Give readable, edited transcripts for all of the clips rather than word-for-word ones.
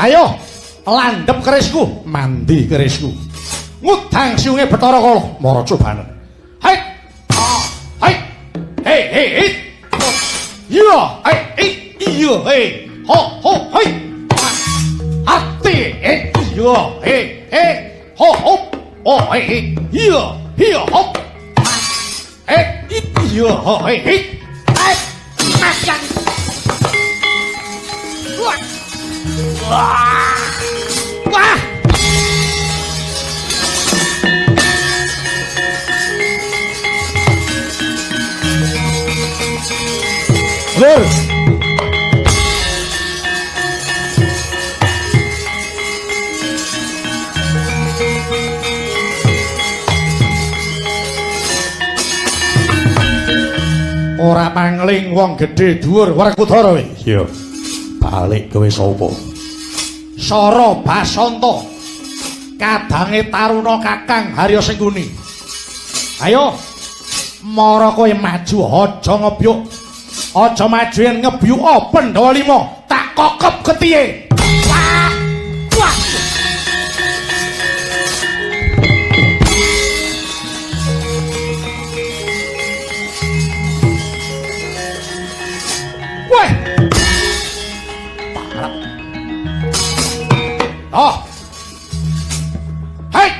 Ayo, landhep kerisku, mandi kerisku. Ngudang siunge Bathara Kala, mara cobane. Hai. Hai. Hei, hei, hei. Iya, hei, iya, hei. Ho, ho, hei. Hati, iya, hei, hei. Ho, ho. Oh, hei, iya, iya, ho. Iya, ho, hei, hei. Makan. Wah. Wah. Lur. Ora pangling wong gedhe dhuwur Werkudara kowe. Iya. Balik kowe sapa? Sara Basanta. Kadange Taruna Kakang Harya Sengkuni. Ayo. Mara kowe maju aja ngebyuk. Aja maju yen ngebyuk Pandhawa 5 tak kokep getihe. Wah. Wah. Weh. Parap. Oh. Hei.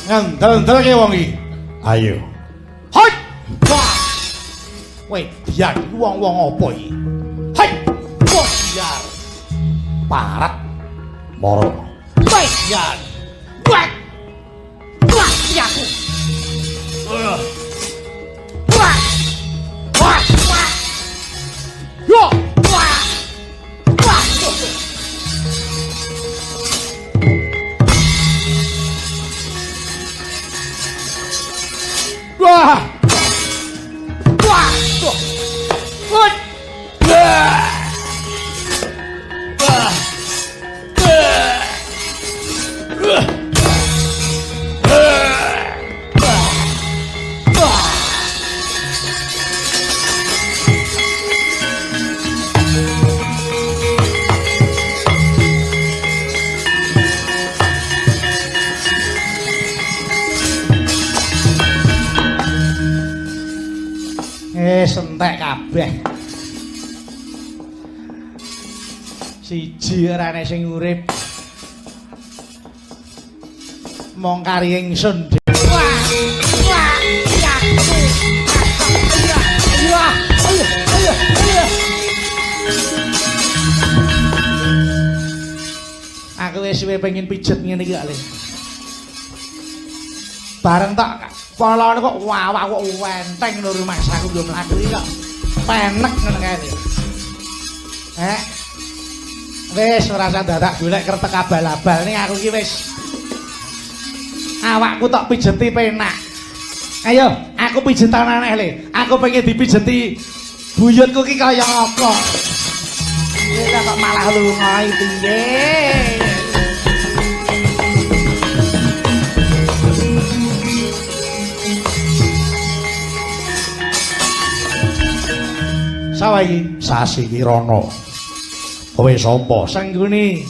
Ngandel-ndelke wong iki. Ayo. Hei. Wah. Weh, biar wong-wong apa iki? Hei. Wah, biar. Parat. Moro. Weh, biar. Weh. Wah, aku. Wah. Wah. Wah. Yo. Wah. Wah. Wah. Wah. Wah. Sentek kabeh. Siji arane sing urip. Mong kari ingsun dhewe. Wah. Wah. Wah. Ayo. Ayo. Ayo. Aku wis pengen pijet ngene iki kali. Bareng tak polone kok wawak kok wenteng lho rumah saku yo mlaku iki kok penek ngono kae. Wis ora usah dadak golek kretek abal-abal ning aku iki wis awakku tok pijeti penak. Ayo, aku pijetan aneh le. Aku pengen dipijeti buyutku ki kaya apa. Iki kok malah lunga iki piye. Sawa iki Sasi Kirana. Kowe sapa? Sengkuni.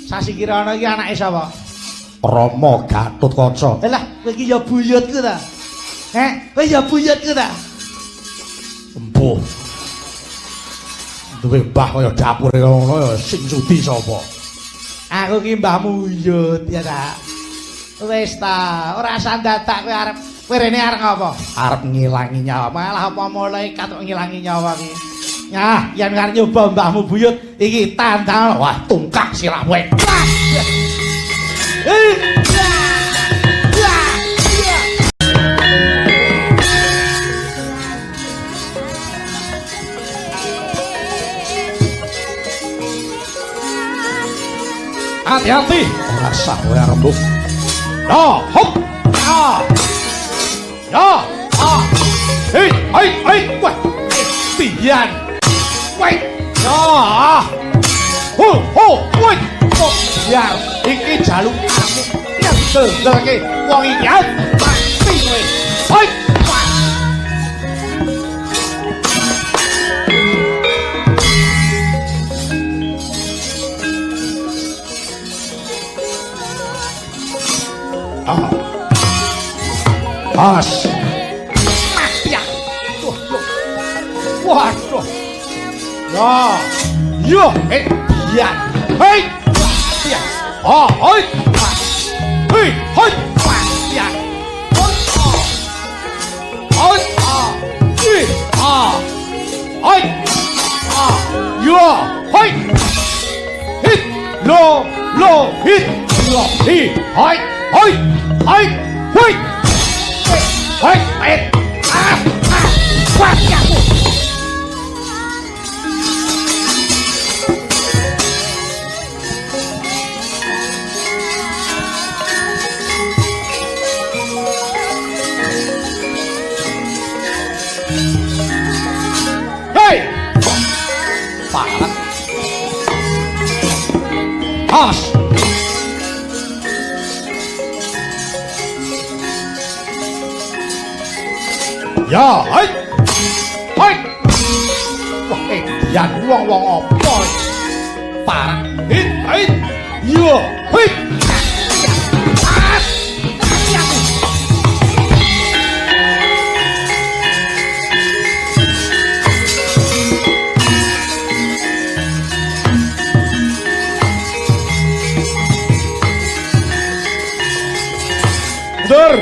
Sasi Kirana iki anake sapa? Rama Gatotkaca. Lah, kowe iki ya buyutku ta? Kowe ya buyutku ta? Empuh. Duwe mbah kaya dapure ngono ya sing sudi sapa? Aku ki mbahmu Yut ya ta. Wis ta, ora usah dadak kowe arep rene arep apa? Arep ngilangi nyawa. Malah apa malaikat kok ngilangi nyawa ki. Nah, yen arep nyoba mbahmu buyut iki tandang wah tungkak sirahmu. Hati-hati, ora sah kowe rembug. No, hop. Ah. Ya. Ah. Hei, hei, hei. Wah. Tian. Wait. Ya. Ho, ho, wait. Oh, biar iki jaluk aku yang dendelke wong iki. Mati kowe. Hei. As. Mati aku. Waduh. Ya. Yo, dia. Hei. Ya. Oh, hei. Hei, hei. Ya. Hei. Hei. Hei. Yo, hei. Hit. Lo, hit. Lo, hit. Hei. Hei. Hei. Hei. Hei. Hei. Mati aku. Hei! Parang. As. Ya, hei. Hei. Wah, yan wong apa? Parang. Hit, hit. Yo, hit. As. Mundur.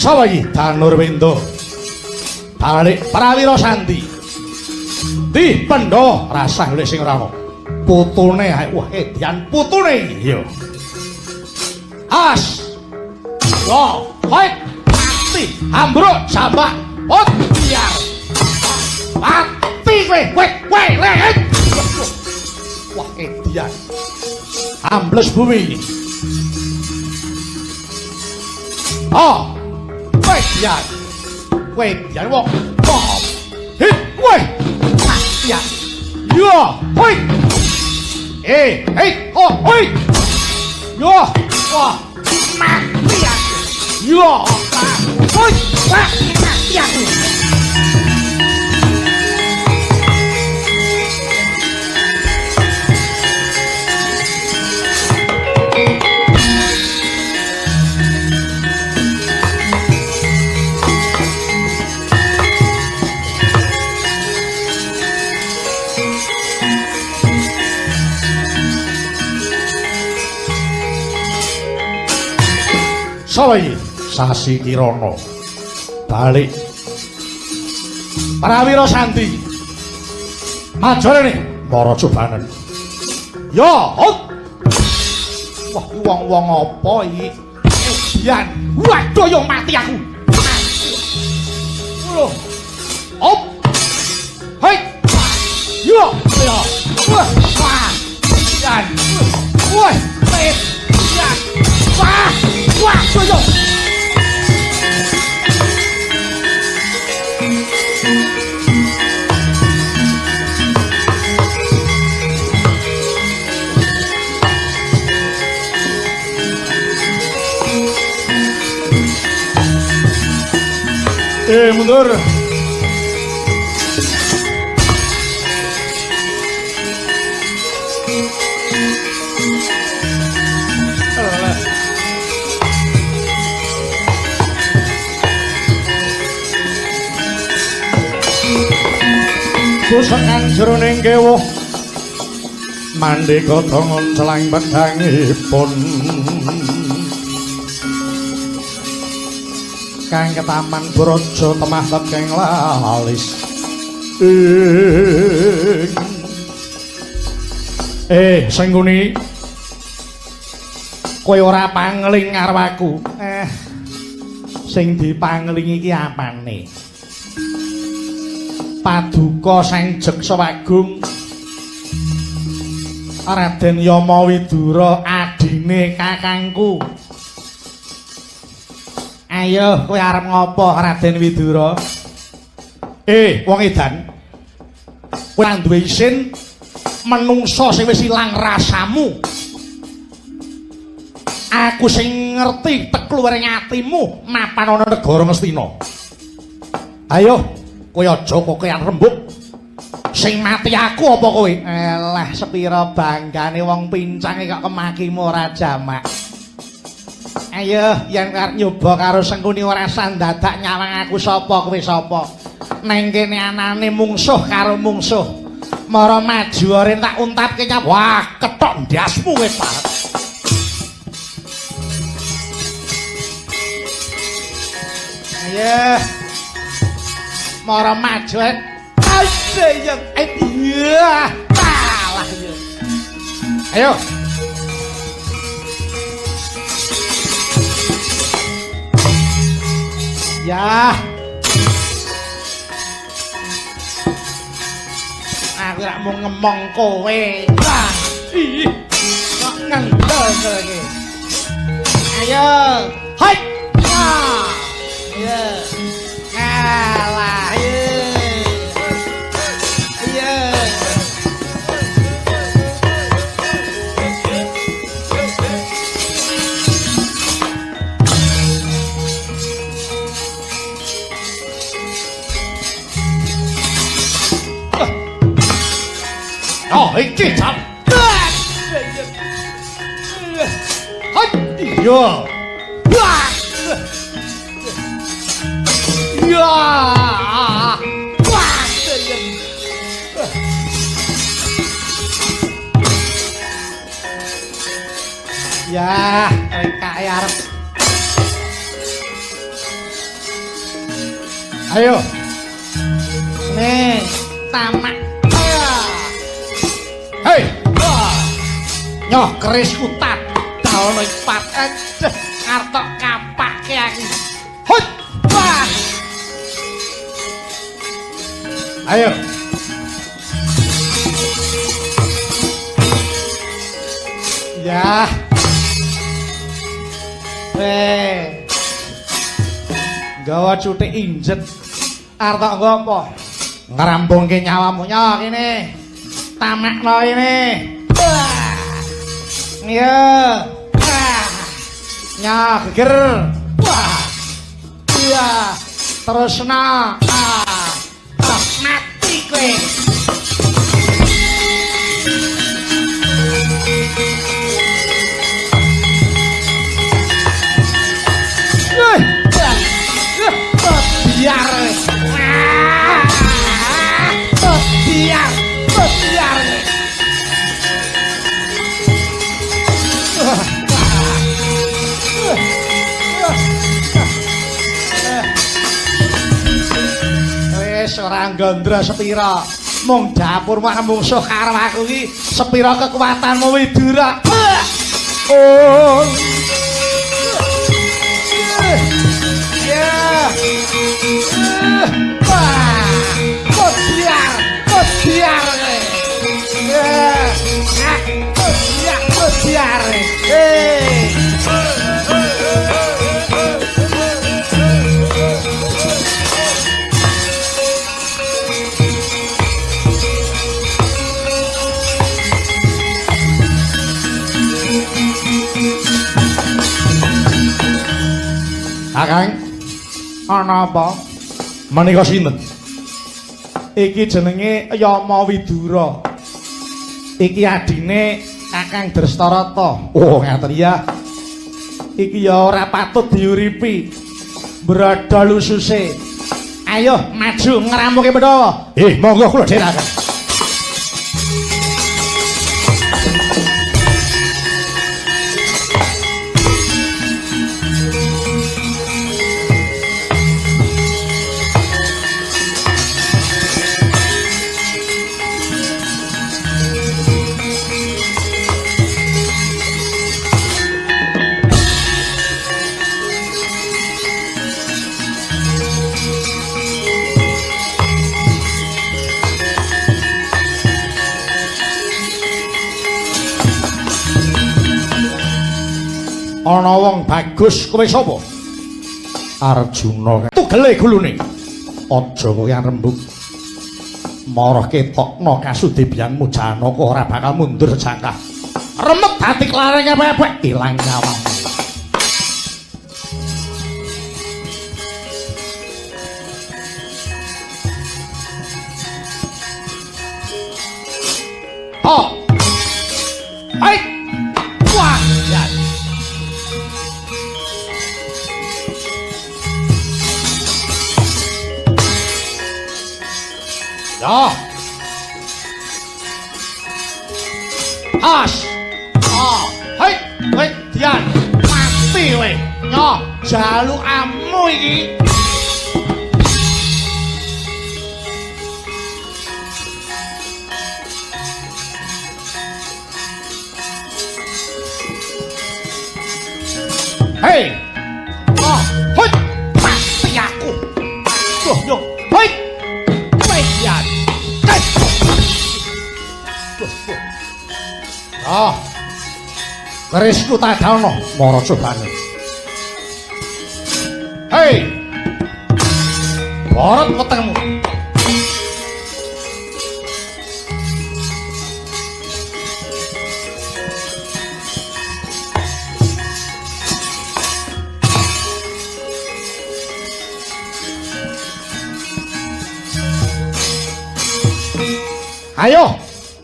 Sapa iki? Danur Wendo. Balik Prawira Sandi. Di Pendhawa rasah oleh sing ora ono. Putune ae wah edian putune iki. Yo. As. Yo, hoi. Mati. Ambruk jambak. Pot biar. Mati kowe. Leh. Wah edian. Ambles bumi. Oh. Wedian. Wedian wong. Hit, weh. Matian. Yo, hoi. Hei, oh, hoi. Yo, wah. Matian. Yo, hoi. Matian. Sapa iki? Sasi Kirana. Balik. Prawira Sandi. Majane para cobanen. Ya, hop. Wah, wong-wong apa iki? Edian. Waduh, yo mati aku. Loh. Hop. Hei. Yo, yo. Wah. Edian. Wah, Edian. Wah. Wah, yo. Mundur. Kusengan jroning kewuh mandika tangon celang pedhangipun kang ketaman brojo temah tekeng lalis Sengguni kowe ora pangling karo aku sing dipangling iki apane Paduka Sang Jeksa Wagung Raden Yama Widura adine kakangku. Ayo kowe arep ngopo Raden Widura? Wong edan. Kowe nang duwe isin menungso sing wis ilang rasamu. Aku sing ngerti tekluwering atimu mapan ana negara Ngastina. Ayo kowe aja kokean rembug Sing mati aku apa kowe? Elah sepira banggane wong pincang kok kemakimu ora jamak. Ayo yen arep nyoba karo Sengkuni ora sandadak nyawang aku sapa kowe sapa. Neng kene anane mungsuh karo mungsuh. Mara maju ora tak untapke nyap. Wah, ketok ndasmu kowe, Pak. Ayo. Mara maju. Ayo, iya. Alah ya. Ayo. Ya. Aku rak mau ngemong kowe. Wah, ih. Kok ngendel iki. Ayo. Hai. Wah. Ayo. Kalah. Ayo. Ayo. Oh, iki jam. Hai, iya. Wah. Iya. Wah. Ya, kae arep. Ayo. Nih, tamak. Hei, nyoh keris kutat, daono ipat, artok kapak ke aku. Hut, wah. Ayo. Ya. Gawa cutik injet. Artok ngopo? Ngrampungke nyawamu nyoh kene. Tamakno ini. Iya. Nyah geger. Wah. Iya. Terusna. Mati kowe. Biar. Biar. Biar. Wis ora gondra sepira. Mung dapur mak mungsuh karo aku iki sepira kekuatanmu Widura. Oh. Ya. Wah. Biar. Biar. Biar. Hei. Kakang, ana apa? Menika sinten? Iki jenenge Yama Widura. Iki adine Kakang Drestarata. Oh, ngaten ya. Iki ya ora patut diuripi. Bradal ususe. Ayo maju ngrampuke Pandhawa. Monggo kula dherekaken. Ana wong bagus kowe sapa? Arjuna. Tugele gulune. Aja kowe rembug. Marah ketokno kasudebianmu Janaka ora bakal mundur jangkah. Remet dadi klareng epek ilang nyawamu. ho. Hai. Wah, ya. Ya. As. Ah, hai, hai, Dian. Mati we. Yo, jalukamu iki. Hei. Ah, hoi. Mati aku. Yo, hoi. Dian. Ah. Kerisku tak daono mara cobane. Hei. Barat wetengmu. Ayo,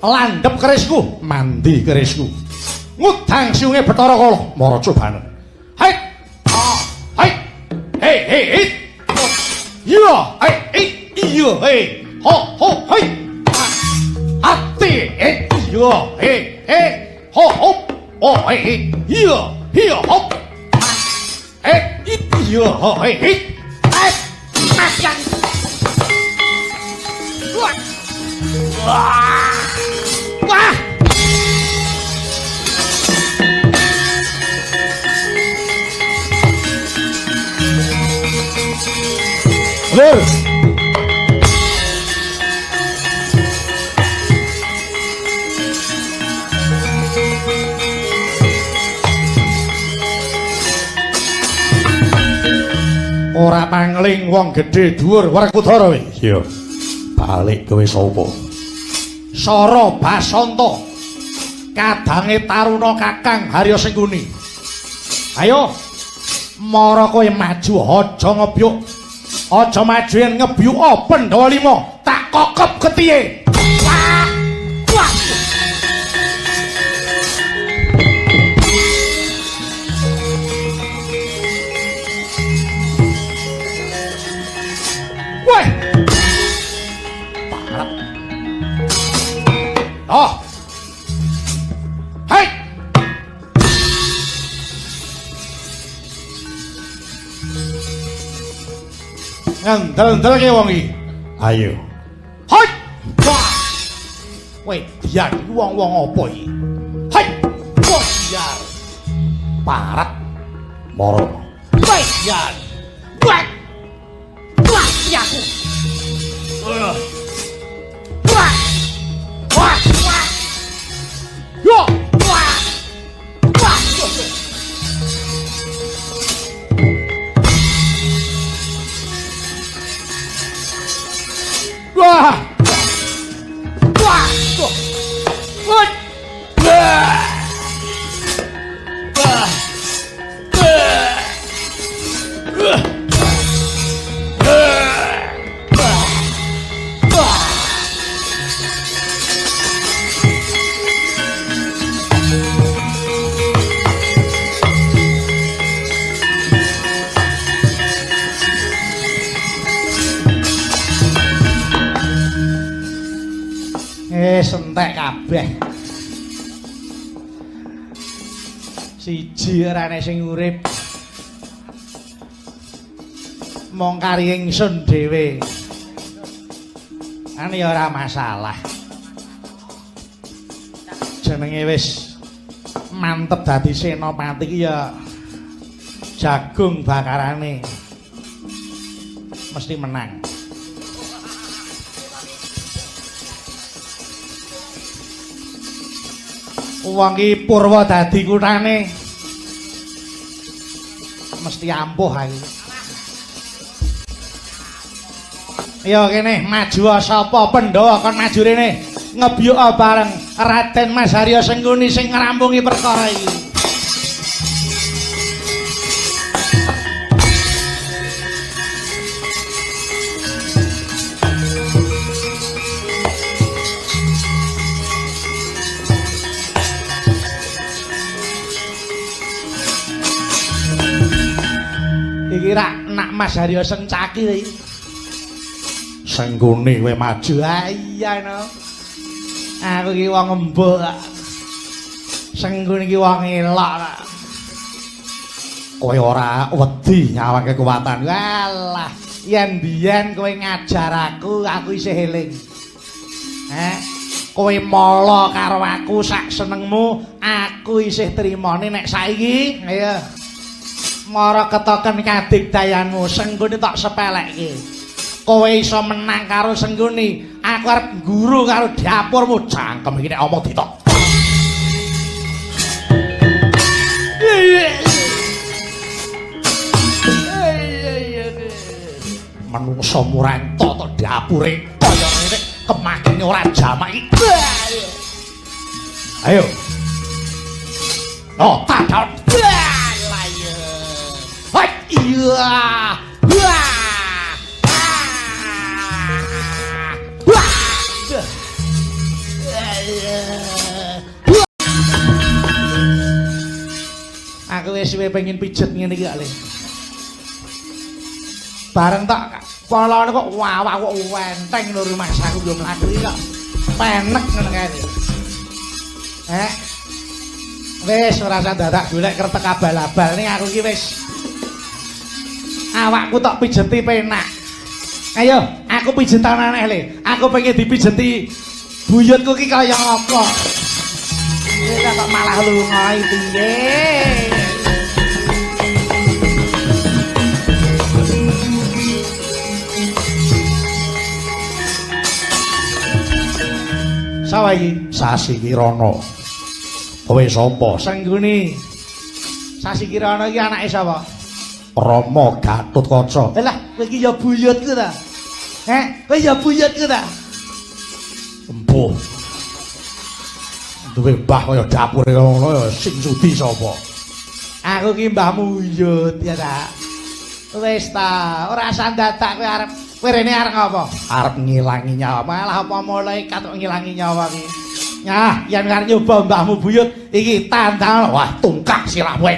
landhep kerisku, mandi kerisku. Ngudang siunge Bathara Kala, mara cobane. Hai. Ah, hai. Hei, hei, hei. Iya, hei, hei, iya, hei. Ho, ho, hei. Ati, iya, hei, hei. Ho, ho. Oh, hei, hei. Iya, iya, hop. Iya, ho, hei, hei. Matian. Wah. Wah. Lur. Ora pangling wong gedhe dhuwur Werkudara we. Iya. Balik kowe sapa? Sara Basanta. Kadange taruna Kakang Harya Sengkuni. Ayo. Mara kowe maju aja ngebyuk. Aja maju yen ngebyuk Pandhawa 5 tak kokop getihe. Wah. Wah. Weh. Parap. Oh. Hei. Ngandel-ndelke wong iki. Ayo. Hai. Wah. Weh, Dian wong-wong apa iki? Hai. Wong Dian. Parat. Mara. Weh, Dian. Wah. Wah, aku. Wah. Wah. Wah. Yo. Wah. Wah. Wah. Wah. Wah. Wah. Sentek kabeh. Siji arane sing urip. Mong kari ingsun dhewe. Ani ora masalah. Jenenge wis mantep dadi senopati ki ya jagung bakarane mesti menang. Wong iki Purwa dadi kutane mesti ampuh aku. Ya kene maju sapa Pandhawa kon maju rene ngebyuk bareng Raden Mas Harya Sengkuni sing ngrampungi perkara iki. kira nak Mas Haryo Sencaki. Sengguni kowe maju. Iya no. Aku ki wong embuk. Sengguni ki wong elok. Kowe ora wedi nyawake kekuatan. Walah, yen biyen kowe ngajar aku isih eling. Kowe mala karo aku sak senengmu, aku isih trimane nek saiki. Ayo. Mara ketoken kadigdayanmu, Sengguni tak sepelekke. Kowe iso menang karo Sengguni, aku arep guru karo dapurmu. Cangkem iki nek omong ditok. Manungsa murento to dapure kaya ngene kemakene ora jamak iki. Ayo. Oh, tadal. Lah iya. Hai iya. Aku wis suwe pengen pijet ngene iki kok. Bareng tak polone kok wawak kok wenteng lho rumah aku yo mlaku iki kok. Penek ngono kae. Wis ora usah dadak golek kertek abal-abal ning aku iki wis awakku tak pijeti penak. Ayo, aku pijetan aneh le. Aku pengen dipijeti buyutku ki kaya apa. Iki kok malah lunga iki nggih. Sawa iki Sasi Kirana. Kowe sapa? Sengguni. Sasi Kirana iki anake sapa? Rama Gatotkaca. Lah, kowe iki ya buyutku ta? Kowe ya buyutku ta? Empuh. Duwe mbah kaya dapure ngono ya sing sudi sapa? Aku ki mbahmu Yut ya ta. Wis ta, ora sandadak kowe arep rene arep ngopo? Arep ngilangi nyawa. Malah apa mulai katok ngilangi nyawa ki. Nah, yen arep nyoba mbahmu buyut iki tandang Wah, tungkak sirahmu.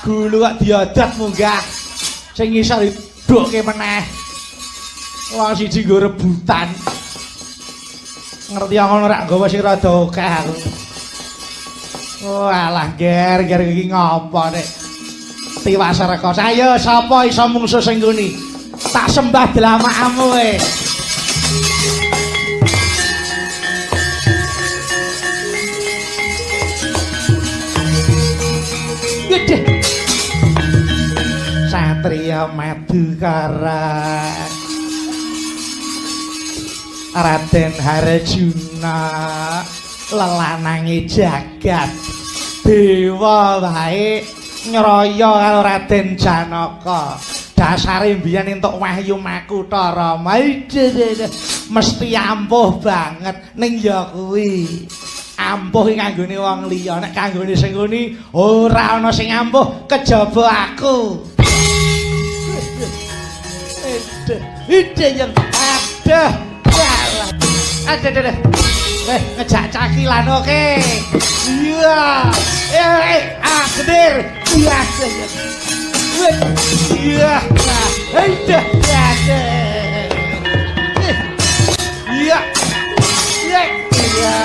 Gulu kok diodat munggah sing iso didukke meneh. Wong siji nggo rebutan. Ngerti ngono rak nggawa sing rada akeh aku. Walah ger iki ngopo nek tiwas reka. Ayo sapa iso mungsuh sing nguni? Tak sembah dlamakamu kowe. Gede. Satria Madukara Raden Harjuna lelanange jagat dewa wae nyraya karo Raden Janaka dasare mbiyen entuk wahyu Makutha Rama mesti ampuh banget ning ya kuwi ampuh iki kanggone wong liya nek kanggone sing nguni ora ana sing ampuh kejaba aku. Ide yang ada ngejak cakilan oke. Iya geder iya iya ide iya iya iya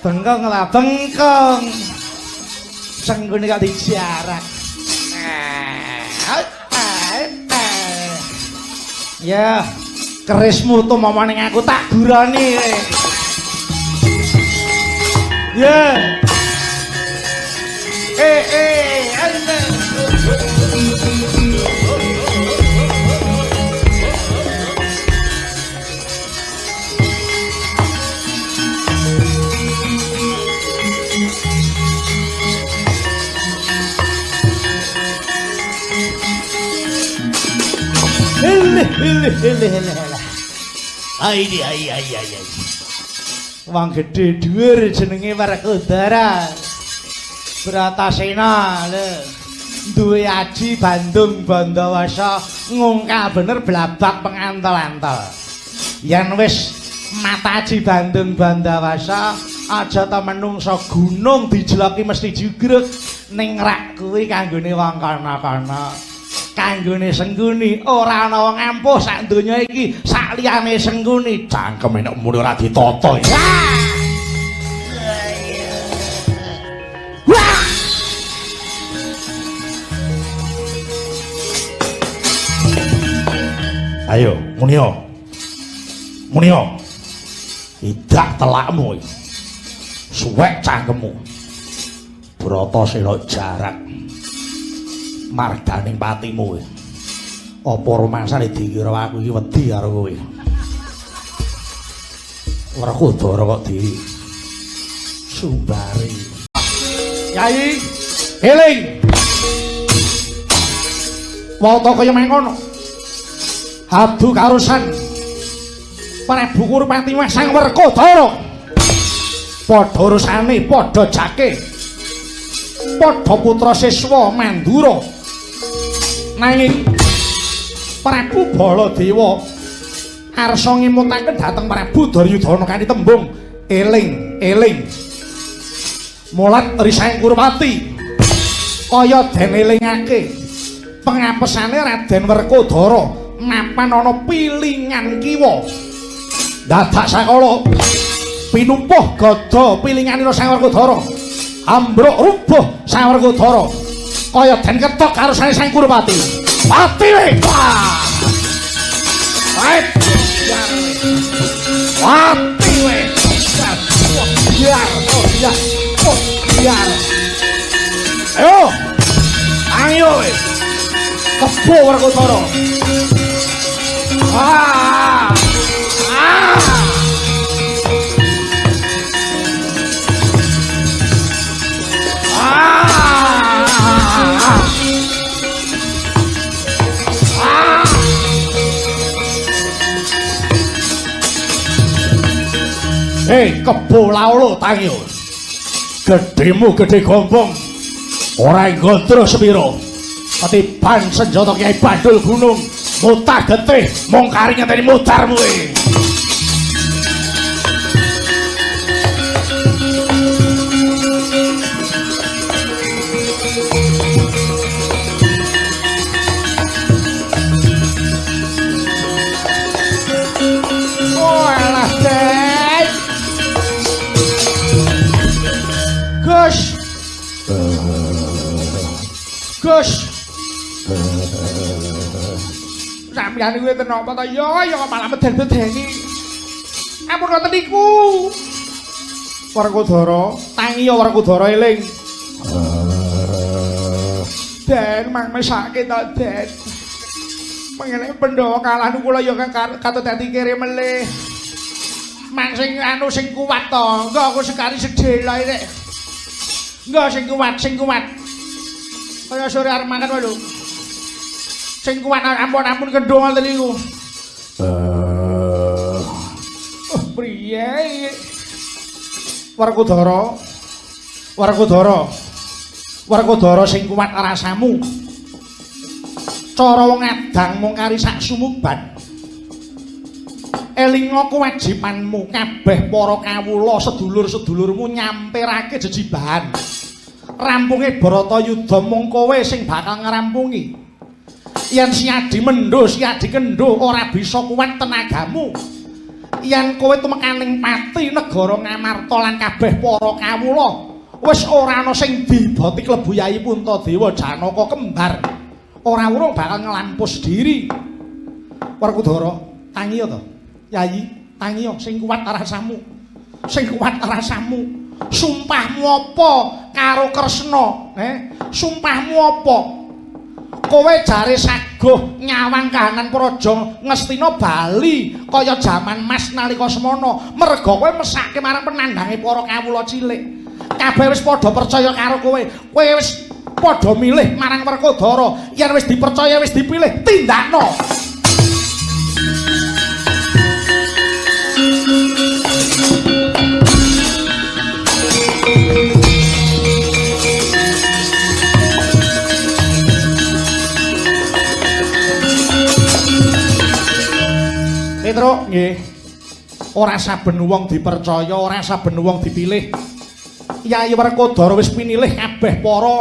Bengkong lah bengkong. Senggune kok dijarak. Ya, kerismu tuh mama ning aku tak gurani. Ya. Ane. Ai. Wong gedhe dhuwur jenenge Werkudara. Bratasena lho. Duwe aji Bandung Bandawasa ngungkal bener blabak pengantel-antel. Yen wis mata aji Bandung Bandawasa aja ta menungsa gunung dijloki mesti jugruk ning rak kuwi kanggone wong kana-kana. Kanggone Sengguni ora ana wong ampuh sak donya iki sak liyane Sengguni cangkeme nek muni ora ditata. Ayo, Munio. Idak telakmu. Suwek cangkemmu. Bratasena jarak. Marganing patimu. Apa romansane dikira aku iki wedi karo kowe. Werkudara kok di sumbari. Yai, eling. Wata kaya mengkono. Adu karusan Prabu Kurupati Sang Werkudara. Padha urusane, padha jake. Padha putra siswa Mandura. Nanging Prabu Baladewa arsa ngimutaken dhateng Prabu Duryudana kanthi tembung eling. Mulat Risang Kurupati kaya den elingake pengapesane Raden Werkudara mapan ana pilingan kiwa dadak sakala pinumpuh gada pilinganira Sang Werkudara ambruk rubuh Sang Werkudara kaya den ketok karo Sang Kurupati pati we pati we biar ayo we kebo Werkudara. Hei, kebo laolo tangyo. Gedhemu gedhe gombong. Ora nggontrol sepiro. Ketiban senjata Kyai Bandul Gunung. Mutah getih mung kari ngenteni mudarmu e. Walah, Dek. Gus. Sampeyan kuwi ten apa ta ya malah meden-medeni. Ampun ngoten niku. Werkudara, tangi ya Werkudara eling. Den mang mesake ta Den. Mengene Pandhawa kalah niku kula ya katut dadi kere melih. Mang sing sing kuwat to. Engko aku sekali sedhela rek. Engko sing kuwat. Kaya sore arep makan wae lho. Sing kuwat ampun kendho ngoten niku. Priye? Werkudara sing kuwat rasamu. Cara wong adang mung kari sak sumuban. Elinga kewajibanmu kabeh para kawula sedulur-sedulurmu nyamperake jejibahan. Rampunge Bharatayuda mung kowe sing bakal ngrampungi. Yen Siadi mendho, Siadi kendho ora bisa kuwat tenagamu. yen kowe tumekaning pati negara Ngamarta lan kabeh para kawula wis ora ana sing diboti klebu Yayi Puntadewa Janaka kembar. Ora urung bakal nglampus diri. Werkudara, tangi to. Yayi, tangi sing kuat rasamu. Sing kuat rasamu. Sumpahmu apa karo Kresna? Sumpahmu apa? Kowe jare saguh nyawang kahanan praja Ngastina bali kaya jaman Mas nalika semana. Merga kowe mesake marang penandhange para kawula cilik. Kabeh wis padha percaya karo kowe. Kowe wis padha milih marang Werkudara. Yen wis dipercaya wis dipilih, tindakno. Petro, nggih. Ora saben wong dipercaya, ora saben wong dipilih. Yayi Werkudara wis pinilih kabeh para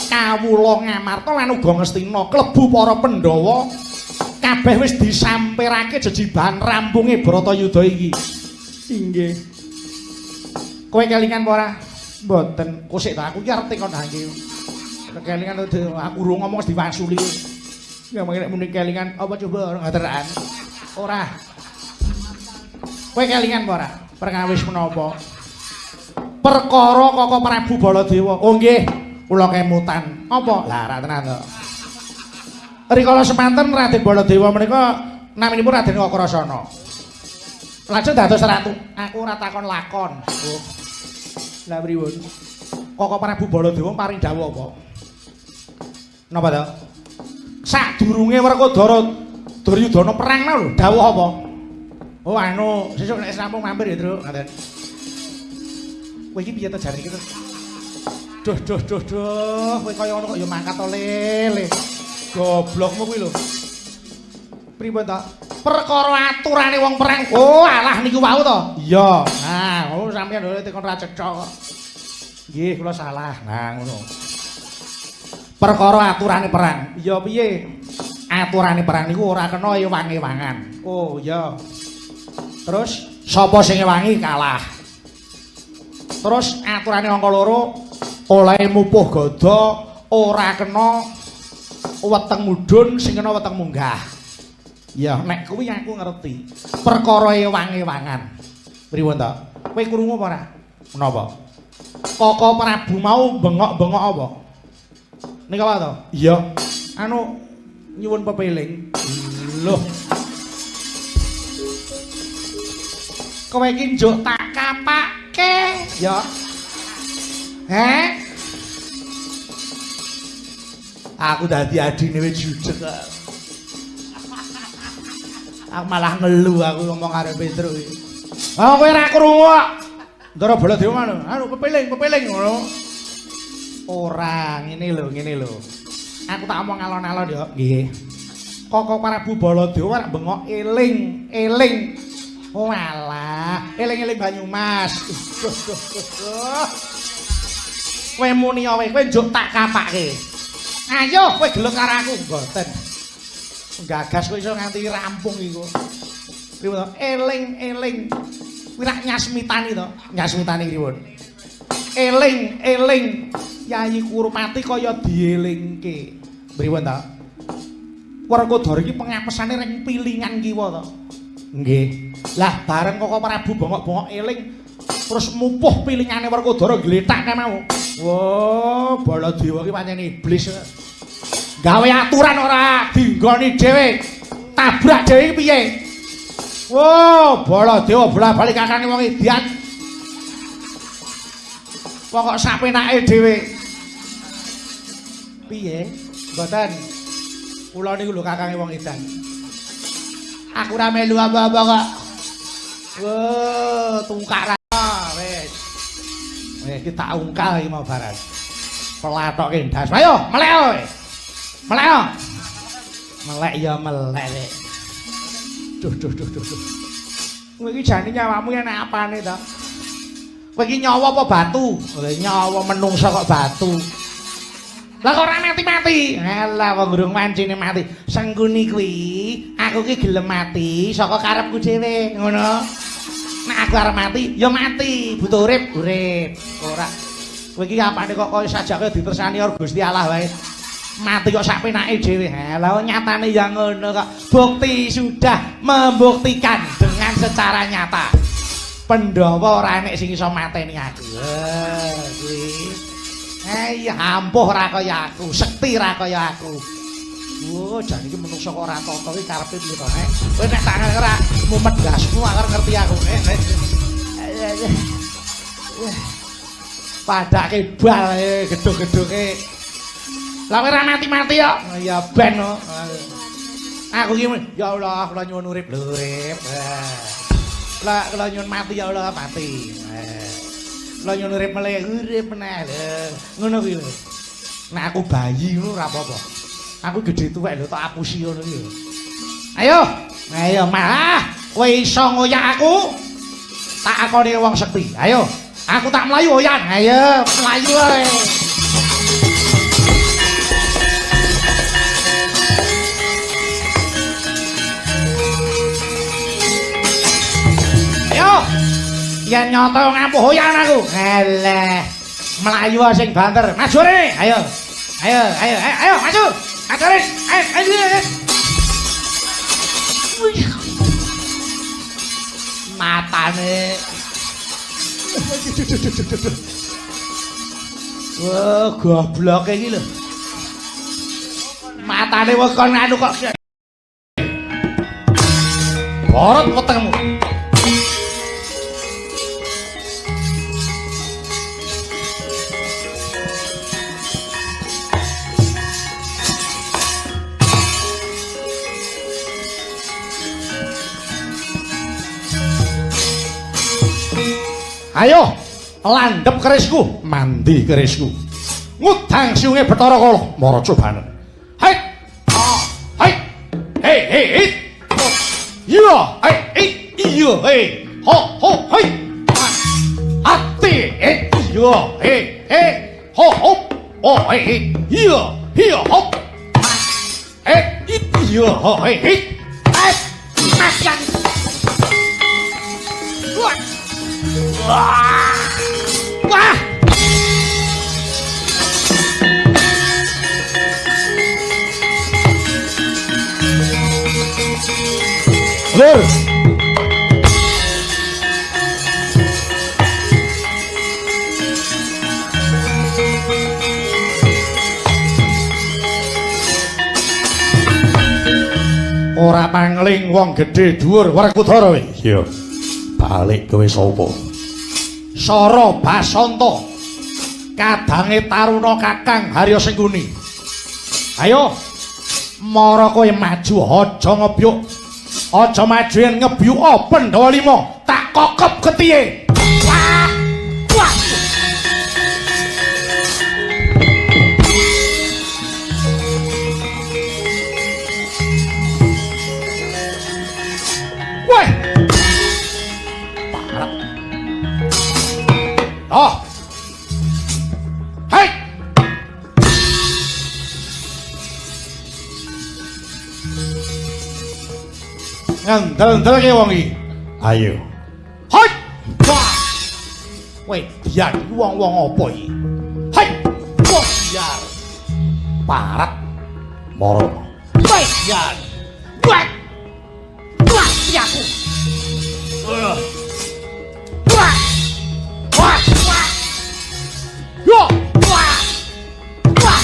kawula Ngamarta lan uga Ngastina, klebu para Pandhawa. Kabeh wis disampirake jejibahan rampunge Bratayuda iki. Inggih. Kowe kelingan apa ora? Mboten. Kosik ta aku iki arep tekon nggih. Kelingan aku urung ngomong wis diwasuli. Ya mengene muni kelingan apa coba ngateran. Ora. Kowe kelingan apa ora? Perkawis menapa? Perkara Kaka Prabu Baladewa. Oh nggih, kula kemutan. Apa? Lah ra tenan to. Rikala semanten Raden Baladewa menika naminipun Raden Wakrasana. Lajeng dados ratu. Aku ora takon lakon. Oh. Lah pripun? Kaka Prabu Baladewa paring dawuh apa? Napa to? Sadurunge Werkudara Duryudana perang lho, dawuh apa? Oh anu, sesuk nek rampung mampir ya, Tru. Ngaten. Kowe iki piye to jare iki to? Duh. Kowe kaya ngono kok ya mangkat to, Lele. Goblokmu kuwi lho. Pripun to? Perkara aturane wong perang. Oh, alah niku wau to. Iya. Nah, ngono sampeyan lho tekon ra cetha kok. Nggih, kula salah. Nah, ngono. Perkara aturane perang. Iya piye? Aturane perang niku ora kena ewangi-wangan. Oh, iya. Terus sapa sing ewangi kalah. Terus aturane angka loro oleh mupuh gada ora kena weteng mudhun sing kena weteng munggah. Ya nek kuwi aku ngerti. Perkara ewang-ewangan. Pripun to? Kowe krungu apa ora? Menapa? Kaka Prabu mau bengok-bengok apa? Nika apa to? Iya. Anu nyuwun pepeling. Loh. Kowe iki njuk tak kapake. Ya. Aku dadi adine wis jujeg. Aku malah ngelu aku ngomong karo Petro iki. Ah kowe ora krungu kok. Ndara Baladewa ngono. Anu pepeling ngono. Ora, ngene lho. Aku tak omong alon-alon ya. Nggih. Kaka Prabu Baladewa arep bengok eling. Oh alah, eling-eling Banyumas. Kowe muni wae, kowe njuk tak kapake. Ayo kowe gelem karo aku mboten. Gagas kowe iso nganti rampung iku. Pripun? Eling. Kuwi rak nyasmitani to. Nyasmitani pripun? Eling. Yayi Kurupati kaya dielingke. Pripun ta? Werkudara iki pengapesane ring pilingan kiwa to. Nggih. Lah bareng Kaka Prabu bongok-bongok eling terus mupuh pilingane Werkudara gletak kene mau. Wah, Baladewa ki pancen iblis. Gawe aturan ora dinggoni dhewe. Tabrak dhewe iki piye? Wah, Baladewa bola-bali kakane wong idian. Pokok sapenake dhewe. Piye? Mboten. Kula niku lho kakange wong edan. Aku ora melu apa-apa kok. Wah, tungkar wis. Wis iki tak ungkal iki mau barang. Pelatoke ndas. Ayo, melek kowe. Melek. Melek ya melek. Duh. Kowe iki jane nyawamu yen apane to? Kowe iki nyawa apa batu? Nyawa menungsa kok batu. Lah kok ora mati-mati. Alah wong durung mancine mati. Sengguni kuwi, aku ki gelem mati saka karepku dhewe, ngono. Nek aku arep mati, ya mati. Butuh urip, urip. Ora. Kowe iki apane kok koyo sajake ditersani karo Gusti Allah wae. Mati kok sak penake dhewe. Lha nyatane ya ngono kok. Bukti sudah membuktikan dengan secara nyata. Pandhawa ora enek sing iso mateni aku. Kuwi. Ya ampuh ra kaya aku, sekti ra kaya aku. Oh, jan iki menungso kok ora tata iki karepe piye to, Nek? Kowe nek tak ora mumet gasmu akan ngerti aku, Nek. Padake bal gedhe-gedheke. Lah kowe ora mati-mati yo. Ya ben no. Aku iki ya Allah, kula nyuwun urip lho, urip. Lah kula nyuwun mati ya Allah, mati. Kula nyuwun urip meneh, urip meneh lho. Ngono kuwi lho. Nek aku bayi ngono ora apa-apa. Aku gedhe tuwek lho tak apusi ngono iki lho. Ayo malah kowe iso ngoyak aku. Tak akoni wong sekti. Ayo, aku tak mlayu oyan. Ayo, mlayu ae. Ayo. Yen nyoto ngampuh oyan aku. Eleh. Mlayu sing banter. Maju rene. Ayo, maju. Ajarin, ayo. Matane. Wah, goblok iki lho. Matane wis kon anu kok. Borot wetengmu. Ayo, landhep kerisku, mandi kerisku. Ngudang siunge Bathara Kala, mara cobane. Hei. Hei. Iya, iya, hei. Ho, hei. Ati, iya, hei. Ho. Oh, hei. Iya, ho. Iya, ho, hei. Matian. Wah! Lur. Ora pangling wong gedhe dhuwur Werkudara kowe. Iya. Balik kowe sapa? Sara Basanta. Kadange taruna Kakang Harya Sengkuni. Ayo. Mara kowe maju aja ngebyuk. Aja maju yen ngebyuk Pandhawa 5 tak kokep getihe. Wah. Weh. Parah. Oh. Hei. Ngandel-ndelke wong iki. Ayo. Hei. Wah. Weh, biar wong-wong apa iki? Hei. Wong biar. Parat. Moro. Weh, biar. Weh. Wah, aku. Wah. Yo. Wah. Wah.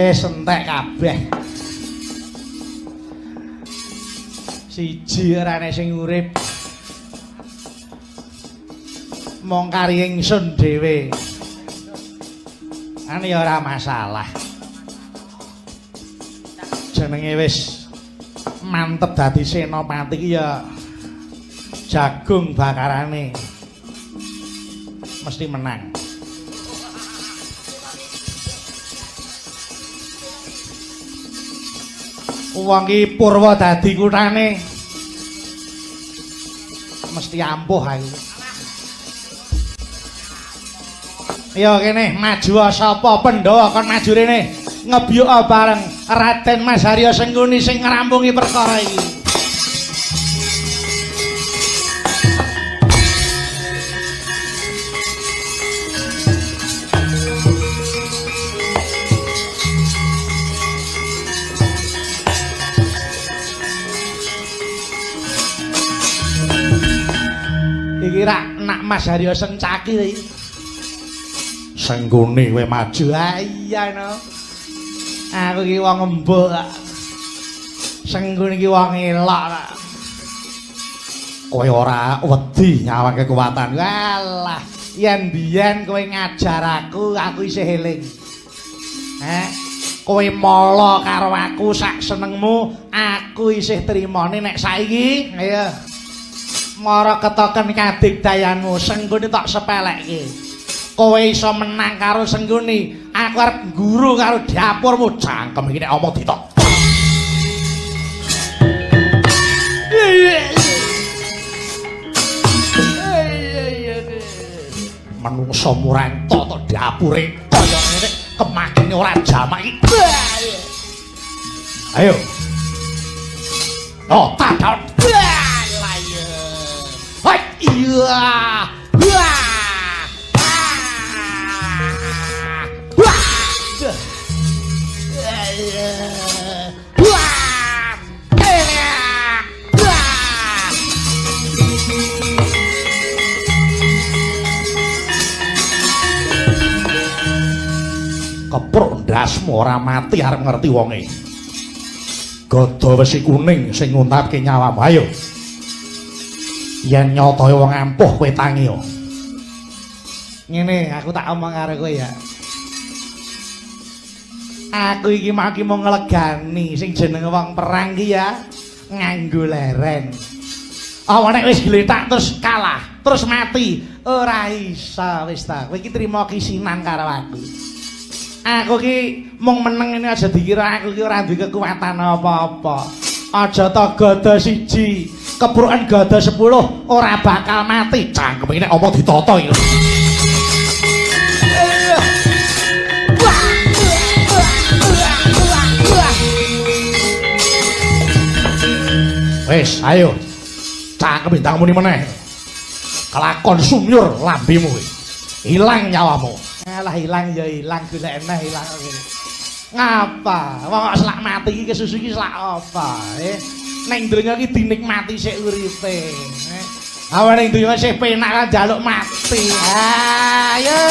Sentek kabeh. Siji ora ana sing urip. Mong kari ingsun dhewe. Ane ora masalah. Jenenge wis mantep dadi senopati ki ya jagung bakarane mesti menang. Wong iki Purwa dadi kutane mesti ampuh aku. Ya kene maju sapa Pandhawa kon maju rene ngebyuk bareng Raden Mas Haryo Sengkuni sing ngrampungi perkara iki. Iki rak nak Mas Haryo Sencaki iki. Sengkuni kowe maju. Ah iya no. Aku iki wong embuk. Sengkuni iki wong elok. Kowe ora wedi nyawang kekuatan. Walah, yen biyen kowe ngajar aku isih eling. Kowe mala karo aku sak senengmu, aku isih trimane nek saiki. Ayo. Mara ketoken kadigdayanmu, Sengkuni tak sepelekke. Kowe iso menang karo Sengkuni, aku arep guru karo dapurmu. Cangkem iki nek omong ditok. Manungsa murento to dapure kaya ngene kemakine ora jamak iki. Ayo. Oh, tak. Hai, iya. Kepruk ndasmu ora mati arep ngerti wonge. Gada wesi kuning sing nguntapke nyawamu. Ayo. Yen nyotoe wong ampuh kowe tangi yo. Ngene aku tak omong karo kowe ya. Aku iki mau nglegani sing jenenge wong perang ki ya nganggo leren. Apa nek wis gletak terus kalah, terus mati, ora iso wis ta. Kowe iki trima kisinan karo aku. Aku ki mung meneng ini aja dikira aku ki ora duwe kekuatan apa-apa. Aja ta gada siji, kebrukan gada 10 ora bakal mati. Cangkem iki nek omong ditata iki. Wes, ayo. Cangkem bintang muni meneh. Kelakon sumyur lambemu kuwi. Ilang nyawamu. Alah ilang ya ilang golek eneh ilang ngene. Ngapa? Wong kok selak mati iki kesusu iki selak apa? Ning donya iki dinikmati sik uripe. Awan ning donya sik penak kan njaluk mati. Ayo.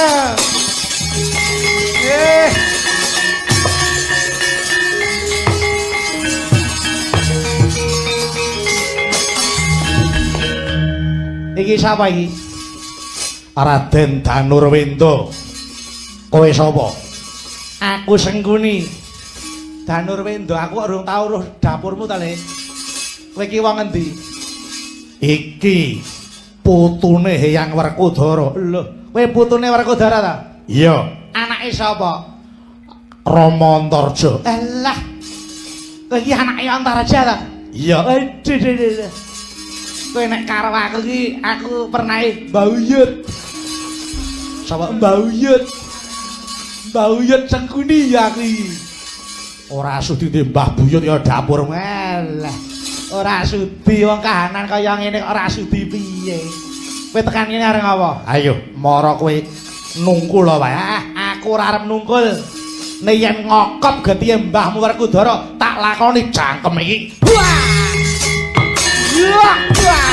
Iki sapa iki? Raden Danurwenda. Kowe sapa? Aku Sengkuni. Danurwenda, aku urung tau roh dapurmu ta, Le. Kowe iki wong endi? Iki putune Hyang Werkudara. Lho, kowe putune Werkudara ta? Iya. Anake sapa? Rama Antarja. Alah. Kowe iki anake Antarja ta? Iya. Aduh. Kowe nek karo aku iki aku pernah mbauyut. Sapa mbauyut? Mbauyut Sengkuni ya aku iki. Ora sudi Mbah Buyut ya dapur. Alah. Ora sudi wong kahanan kaya ngene kok ora sudi piye. Kowe tekan kene arep apa? Ayo, mara kowe nungkul wae. Aku ora arep nungkul. Nek yen ngokop getihe mbahmu Werkudara tak lakoni jangkem iki. Wah! Wah! Wah!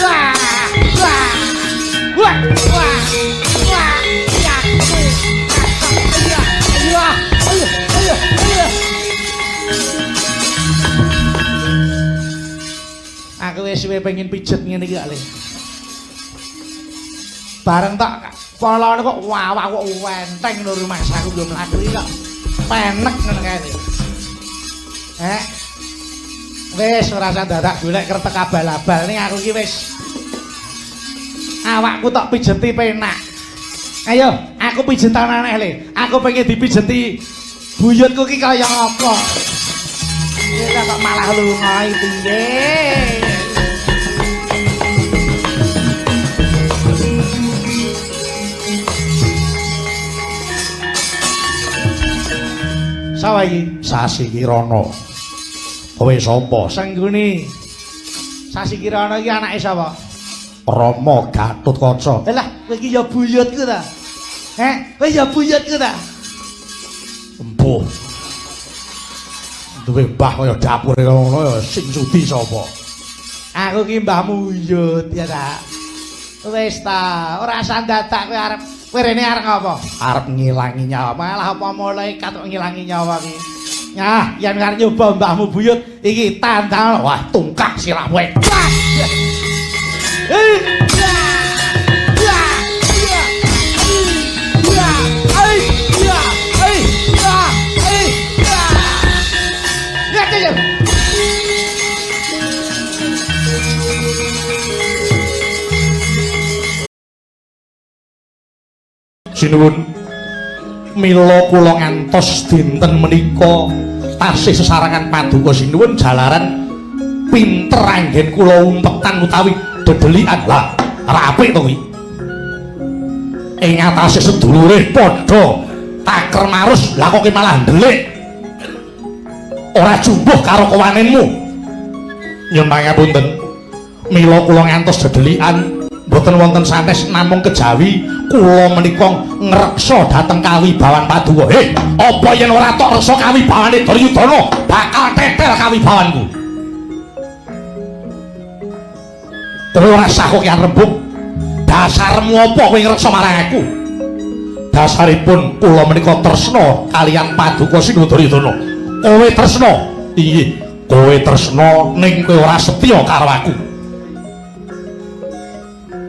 Wah! Wah! Wah! Aku wis suwe pengen pijet ngene iki kali. Bareng tak Polone kok wawah kok wenteng lho rumah saku yo mlaku iki kok penek ngono kae. Wis ora usah dadak golek kertek abal-abal ning aku iki wis awakku tok pijeti penak. Ayo, aku pijetan aneh le. Aku pengen dipijeti buyutku ki kaya apa. Iya kok malah lunga iki piye. Sawa iki Sasi Kirana. Kowe sapa? Sengguni. Sasi Kirana iki anake sapa? Rama Gatotkaca. Lah, kowe iki ya buyutku ta? Kowe ya buyutku ta? Empuh. Duwe mbah kaya dapure ngono ya sing sudi sapa? Aku ki mbahmu buyut ya ta. Wis ta, ora usah dadak kowe arep kowe rene arep apa? Arep ngilangi nyawa. Malah apa malaikat kok ngilangi nyawa ki. Nah, yen arep nyoba mbahmu buyut iki tandang Wah, tungkak sirah kowe. Sinuwun mila kula ngantos dinten menika tasih sesarangan paduka sinuwun jalaran pinter anggen kula umpetan utawi dedelikan. Lah apik to kuwi ing atase sedulure padha taker marus. Lah kok ki malah ndelik ora jumbuh karo kawanenmu. Nyun pangapunten mila kula ngantos dedelikan boten wonten sanes namung kejawi kula menika ngreksa dhateng kawibawan paduka. Apa yen ora tok reksa kawibawane Duryudana bakal tetel kawibawanku. Terus ora sah kok rembug. Dasarmu apa kowe ngreksa marang aku? Dasaripun kula menika tresna kaliyan paduka Sinuwun Duryudana. Kowe tresna? Iya, kowe tresna ning kowe ora setya karo aku.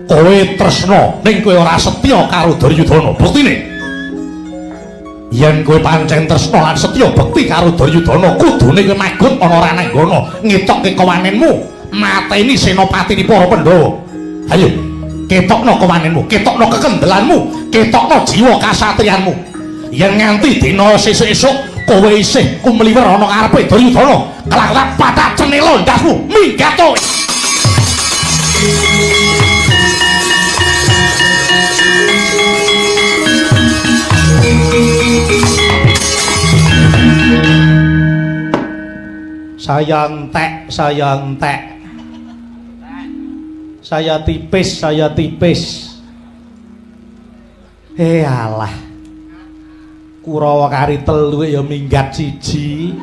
Kowe tresna ning kowe ora setya karo Duryudana. Buktine yen kowe pancen tresna lan setya bekti karo Duryudana, kudune kowe magut ana Rananggana ngetokke kawanenmu mateni senopatine para Pandhawa. Ayo ketokno kawanenmu, ketokno kekendelanmu, ketokno jiwa kasatriyanmu. Yen nganti dina sesuk-esuk kowe isih kumliwer ana ngarepe Duryudana, kelak patak cenela ndasmu minggat to. Saya entek, saya tipis. Alah, Kurawa kari telu ya minggat siji.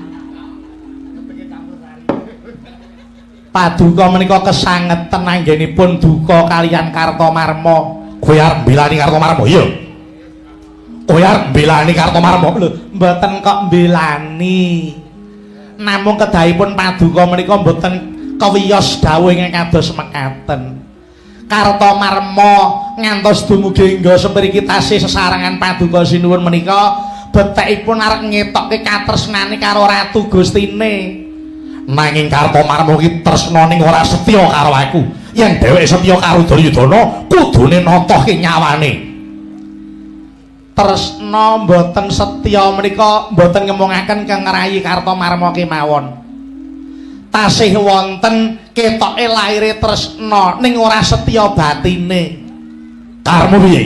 Paduka menika kesangeten anggenipun duka kaliyan Kartomarma. Kowe arep mbelani Kartomarma? Iya. Kowe arep mbelani Kartomarma? Lho, mboten kok mbelani. Namung kedahipun paduka menika mboten kewiyos dawuh ingkang kados mekaten. Kartomarma ngantos dumugi engga sepriki tasih sesarengan paduka sinuwun menika betekipun arep ngetokke katresnane karo Ratu Gustine. Nanging Kartomarma ki tresnane ora setya karo aku. Yen dheweke setya karo Duryudana, kudune natohke nyawane. Tresna mboten setya menika mboten ngemungaken kengrayi Kartomarma kemawon. Tasih wonten ketoke laire tresna ning ora setya batine. Karmu piye?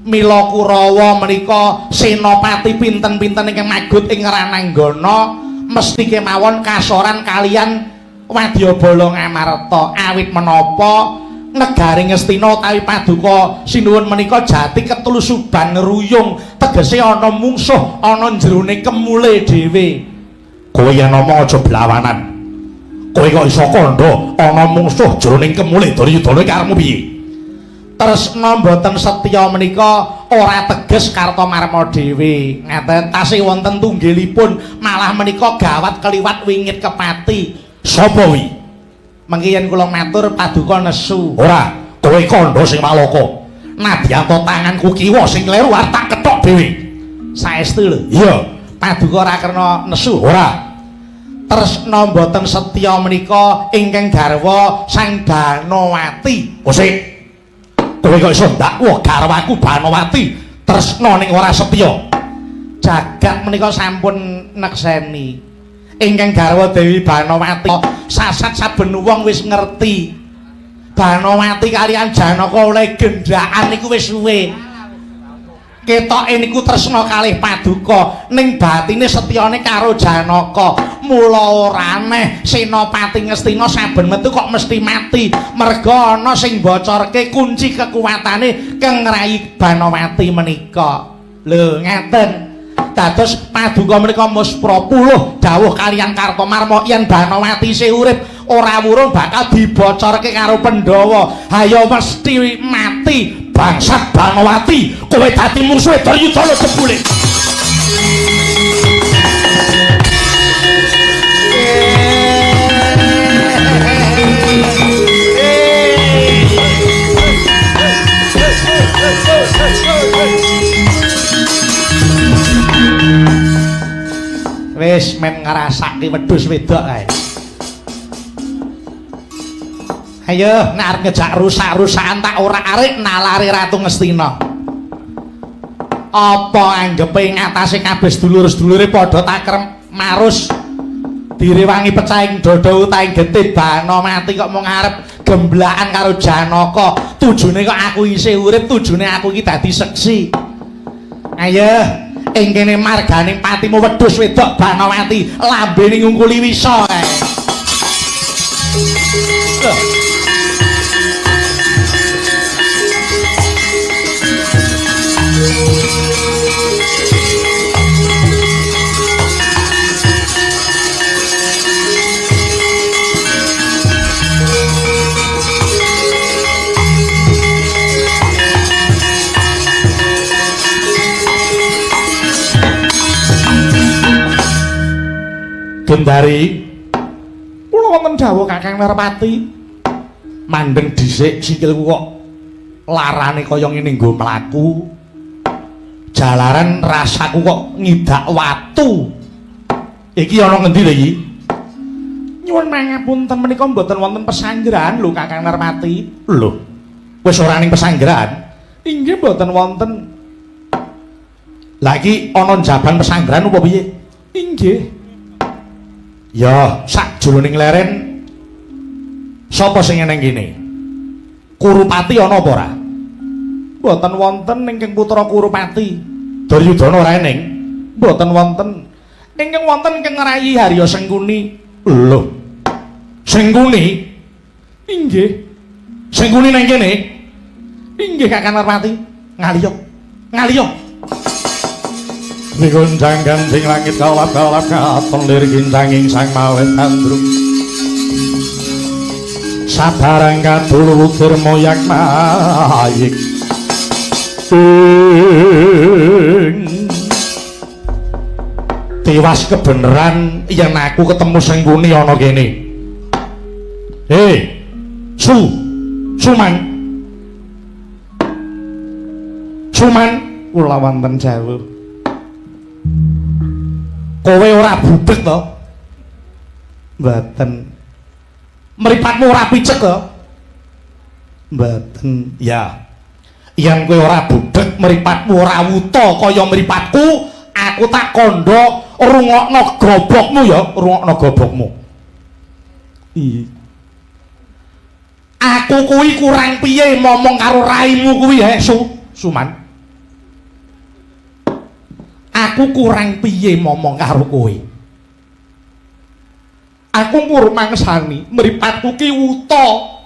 Mila Kurawa menika senopati pinten-pinten ingkang magut ing Rananggana mesti kemawon kasoran kaliyan Wadyabala Ngamarta. Awit menapa negari Ngastina utawi paduka sinuwun menika jati ketulusuban ngruyung, tegese ana mungsuh ana jerone kemule dhewe. Kowe yen ngomong aja blawanan. Kowe kok iso kandha ana mungsuh jroning kemule Duryudana karepmu piye? Tresna mboten setya menika ora teges Kartomarma dhewe. Ngaten tasih wonten tunggilipun malah menika gawat keliwat wingit kepati. Sapa kuwi? Mengki yen kula matur paduka nesu. Ora, kowe kandha sing malaka. Nadyan to tanganku kiwa sing kleru arep tak kethok dhewe. Saestu lho. Iya, paduka ora kena nesu. Ora. Tresna mboten setya menika ingkang garwa Sang Banowati. Sik. Kowe kok iso ndakwa garwaku Banowati tresna ning ora setya. Jagat menika sampun nekseni. Ingkang garwa Dewi Banowati sasat saben wong wis ngerti. Banowati kaliyan Janaka oleh gendhaan niku wis suwe. Ketoke niku tresna kalih paduka ning batine setyane karo Janaka. Mula ora aneh Senopati Ngastina saben metu kok mesti mati. Merga ana sing bocorke kunci kekuatane Kang Rai Banowati menika. Lho ngeten. Dados paduka menika muspra puluh dawuh kaliyan Kartomarma yen Banowati isih urip ora wurung bakal dibocorke karo Pandhawa. Hayo mesti mati bangsat Banowati. Kowe dadi musuhe Duryudana jebule. Wis men ngrasake wedhus wedok kae. Ayo nek arep ngejak rusak-rusakan tak ora arek nalari Ratu Ngastina. Apa anggepe ngatasé kabeh sedulur-sedulure padha takrem marus direwangi pecahing dada utaing getih Banowati kok mung arep gemblakan karo Janaka. Tujune kok aku isih urip, tujune aku iki dadi seksi. Ayo ing kene marganing patimu wedhus wedok Banowati lambene ngungkuli wisa kae. Gendari kula wonten dawuh Kakang Narpati mandeng dhisik sikilku kok larane kaya ngene nggo mlaku jalaran rasaku kok ngidak watu iki ana ngendi lho iki nyuwun pangapunten menika mboten wonten pesanggrahan lho Kakang Narpati lho wis ora ning pesanggrahan inggih mboten wonten lagi ana jaban pesanggrahan apa piye inggih. Ya, sak jroning leren sapa sing eneng kene? Kurupati ana apa ora? Mboten wonten ingkang putra Kurupati. Duryudana ora eneng. Mboten wonten. Ingkang wonten Kang Rai Harya Sengkuni. Lho. Sengkuni? Inggih. Sengkuni nang kene? Inggih Kakang Narpati. Ngaliyo. Ngaliyo. Migunjang ganding langit kalap-kalap katon lir gincanging sang mawet tandrum sabarang kadul wukir moyak mayik tiwas kebeneran yen aku ketemu Sengkuni ana kene. Suman kula wonten jawuh. Kowe ora budhek to? Mboten. Mripatmu ora picek to? Mboten. Ya. Yen kowe ora budhek, mripatmu ora wuta kaya mripatku, aku tak kandha rungokno grobokmu ya, rungokno gobokmu. Iya. Aku kuwi kurang piye ngomong karo raimu kuwi Suman? Aku kurang piye ngomong karo kowe. Aku mur mangsani mripatku ki wuta.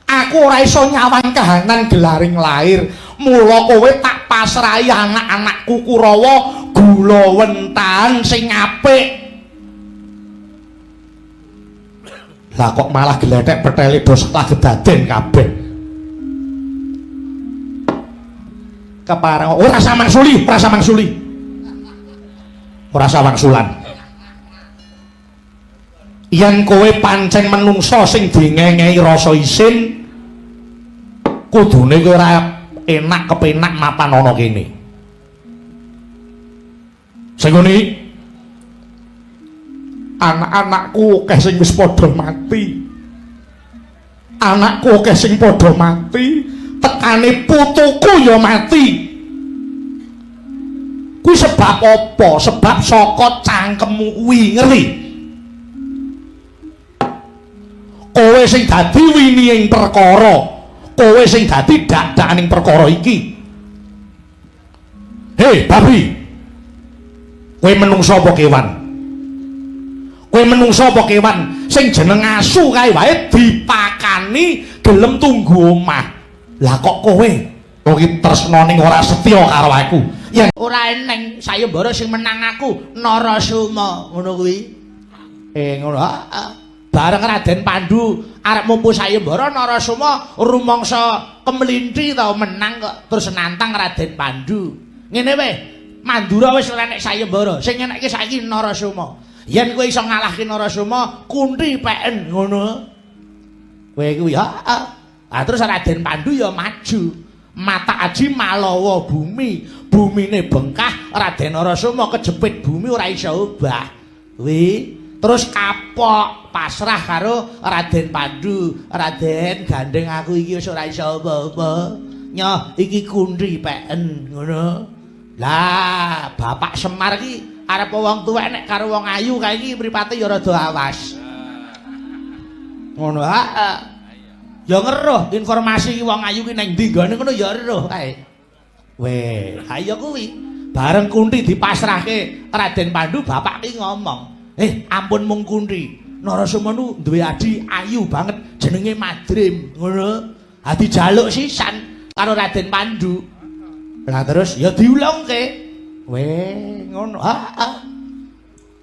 Aku ora iso nyawang kahanan gelaring lair. Mula kowe tak pasrahi anak-anakku Kurawa gula wentahan sing apik. Lah kok malah gledhek petele dos kagedaden kabeh. Kepareng ora samang suli, ora samang suli. Ora sawang sulan. Yen kowe pancen menungso sing dingengehi rasa isin, kudune kowe ora enak kepenak mapan ana kene. Sing ngene anak-anakku akeh sing wis padha mati. Anakku akeh sing padha mati, tekane putuku ya mati. Kuwi sebab apa? Sebab saka cangkemmu kuwi, ngerti? Kowe sing dadi winiing perkara, kowe sing dadi dak-dakaning perkara iki. Hei, babi. Kowe menungso apa kewan? Kowe menungso apa kewan sing jeneng asu kae wae dipakani gelem tunggu omah. Lah kok kowe iki tresnane ora setya karo aku. Yen ora eneng sayembara sing menang aku Narasoma ngono kuwi. Ngono. Bareng Raden Pandhu arep mumpu sayembara Narasoma rumangsa kemlinthi ta menang kok terus nantang Raden Pandhu. Ngene wae, Mandura wis ora enek sayembara, sing enekke saiki Narasoma. Yen kowe iso ngalahke Narasoma, kunthi peken ngono. Kowe kuwi terus Raden Pandhu ya maju. Mata aji malawa bumi, bumine bengkah, Raden Narasoma kejepit bumi ora iso obah. Kuwi terus kapok pasrah karo Raden Pandhu. Raden gandeng aku iki wis ora iso apa-apa. Nyoh iki kunthi peken ngono. Lah Bapak Semar iki arep wong tuwek nek karo wong ayu kae iki mripate ya rada awas. Ngono ya ngeruh informasi iki wong ayu ki nang ndi gone ngono ya eruh kae. Weh, ayo kuwi. Bareng kunthi dipasrahke Raden Pandhu, bapak ki ngomong, ampun mung kunthi. Narasoma nu duwe adi ayu banget jenenge Madrim, ngono. Ha dijaluk sisan karo Raden Pandhu. Lah terus ya diulangke. Weh, ngono.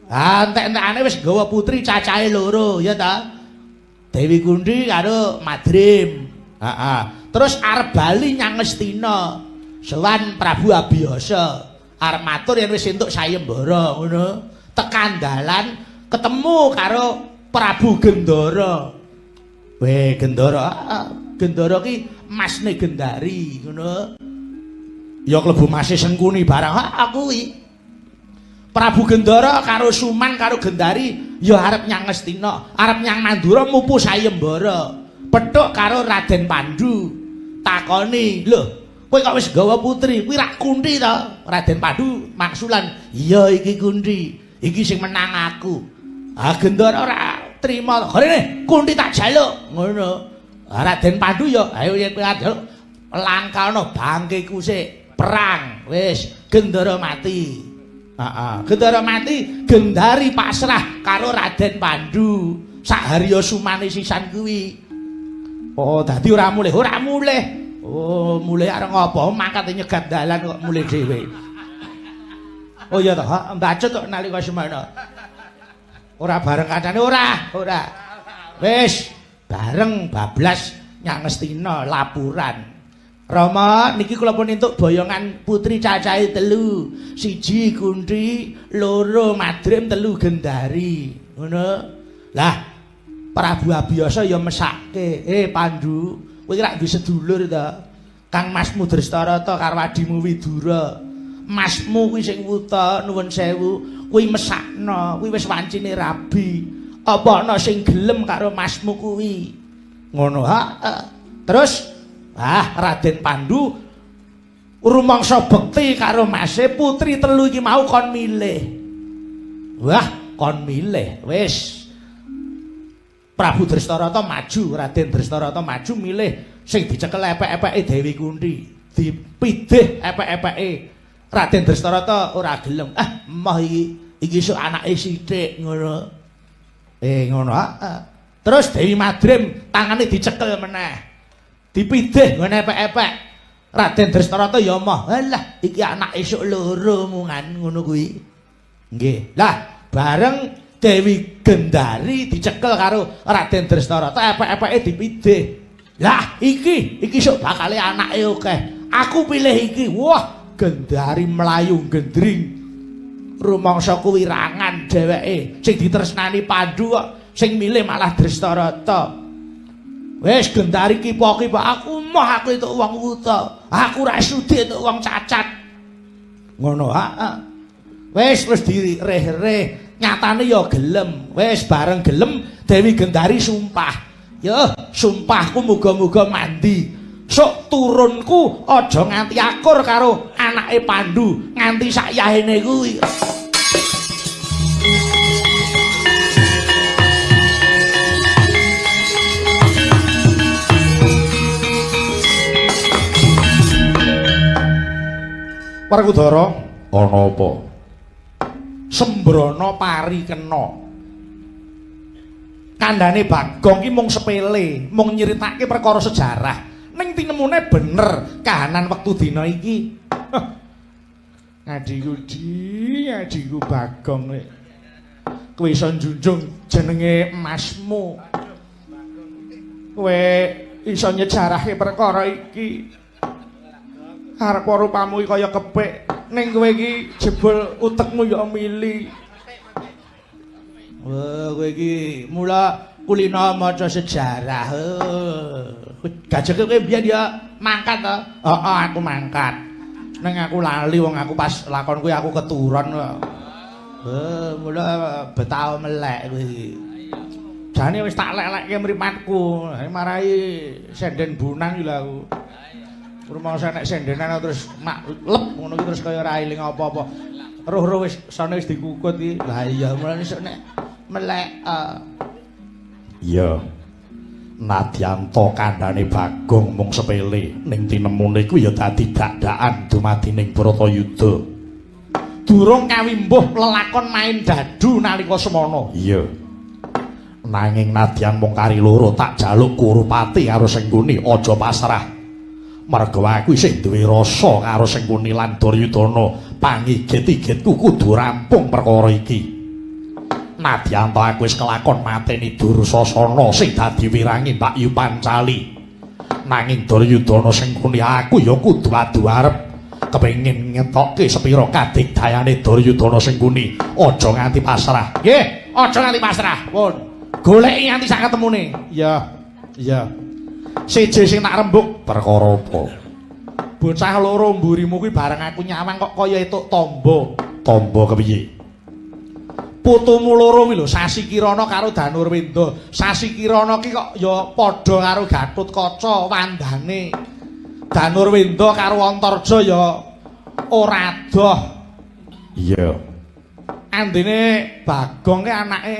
Entek-entekane wis gawa putri cacahe loro, ya ta? Dewi Kunthi karo Madrim. Terus arep bali nyang Ngastina. Sowan Prabu Abiyasa. Arep matur yen wis entuk sayembara ngono. Tekan dalan ketemu karo Prabu Gendara. Weh, Gendara. Gendara ki masne Gendari ngono. Ya klebu mase Sengkuni barang aku kuwi. Prabu Gendara karo Suman karo Gendari ya arep nyang Ngastina, arep nyang Mandura mupu sayembara. Petuk karo Raden Pandhu. Takoni, "Lho, kowe kok wis gawa putri? Kuwi rak Kunthi ta?" Raden Pandhu maksulan, "Iya iki Kunthi. Iki sing menang aku." Gendara ora trima. "Rene, Kunthi tak jaluk." Ngono. Raden Pandhu ya, "Ayo yen kowe jaluk langkana bangkeku sik, perang." Wis, Gendara mati. Gendara mati, Gendari pasrah karo Raden Pandhu. Saharya sumane sisan kuwi. Oh, dadi ora mulih, ora mulih. Oh, mulih arep ngopo? Mangkate nyegat dalan kok mulih dhewe. Oh iya toh, mbacut kok nalika semana. Ora bareng kancane ora. Wis, bareng bablas nyang Ngastina lapuran. Rama niki kula pun entuk boyongan putri cacahe 3. 1 Kunthi, 2 Madrim, 3 Gendari. Ngono. Lah Prabu Abiyasa ya mesake, Pandhu, kowe rak duwe sedulur ta. Kang Masmu Drestarata karo adimu Widura. Masmu kuwi sing wuta nuwun sewu, kuwi mesakno, kuwi wis wancine rabi. Apa ana sing gelem karo Masmu kuwi? Ngono Terus Raden Pandhu rumangsa bekti karo Mase, putri 3 iki mau kon milih. Wah, kon milih. Wis. Prabu Drestarata maju, Raden Drestarata maju milih sing dicekel epek-epeke Dewi Kunthi, dipidih epek-epeke. Raden Drestarata ora gelem. Emoh iki sok anake sithik ngono. Ngono. Terus Dewi Madrim tangane dicekel meneh. Dipidih ngene epek-epek. Raden Drestarata ya emoh. Alah, iki anak esuk loro mungan ngono kuwi. Nggih. Lah, bareng Dewi Gendari dicekel karo Raden Drestarata, epek-epeke dipidih. Lah, iki sok bakale anake akeh. Aku pilih iki. Wah, Gendari mlayu gendring. Rumangsa kuwirangan dheweke sing ditresnani Pandhu kok sing milih malah Drestarata. Wis Gendari kipo-kipo aku mah aku itu wong wuta. Aku ra sudi itu wong cacat. Ngono, heeh. Wis direh-reh, nyatane ya gelem. Wis bareng gelem Dewi Gendari sumpah. Ya, sumpahku muga-muga mandi. Sok turunku aja nganti akur karo anake Pandu nganti sak yahene kuwi. Werkudara, ana apa? Sembrono pari kena. Kandhane Bagong ki mung sepele, mung nyeritake perkara sejarah. Ning tinemune bener kahanan wektu dina iki. Ngadiku Bagong nek kowe iso njunjung jenenge emasmu. Kowe iso nyejarahke perkara iki. Arep rupamu kaya kepek ning kowe iki jebul utekmu ya mili. Wah, kowe iki mula kulino maca sejarah. Gajeke kowe biyen ya mangkat to? Heeh, aku mangkat. Ning aku lali wong aku pas lakon kuwi aku keturun kok. Mula betah melek kowe iki. Jane wis tak lek-lekke mripatku, marai senden bunang lho aku. Rumangsa nek sendenan terus mak lep ngono iki terus kaya ora eling apa-apa. Roh-roh wis sane wis dikukut iki. Lah iya mulane sok nek melek. Iya. Nadyanto kandhane Bagong mung sepele ning tinemune kuwi ya dadi dadak-dakan dumadining Bratayuda. Durung kawimbuh lelakon main dadu nalika semana. Iya. Nanging nadyan mung kari loro tak jaluk Kurupati karo Sengguni aja pasrah. Merga aku isih duwe rasa karo Sengguni lan Duryudana, pangigit-igitku kudu rampung perkara iki. Nadyan to aku wis kelakon mateni Dursasana sing dadi wirangi Mbak Yu Pancali. Nanging Duryudana Sengguni aku ya kudu adu arep kepengin ngetokke sepira kadigdayane Duryudana Sengguni. Aja nganti pasrah. Nggih, aja nganti pasrah. Pun. Goleki nganti sak ketemune. Iya. Iya. Siji sing tak rembug perkara apa? Bocah loro mburimu kuwi bareng aku nyawang kok kaya etuk tombo. Tombo kepiye? Putumu loro kuwi lho, Sasi Kirana karo Danurwenda. Sasi Kirana ki kok ya padha karo Gatutkaca wandane. Danurwenda karo Antarja ya ora adoh. Iya. Andene Bagong ki anake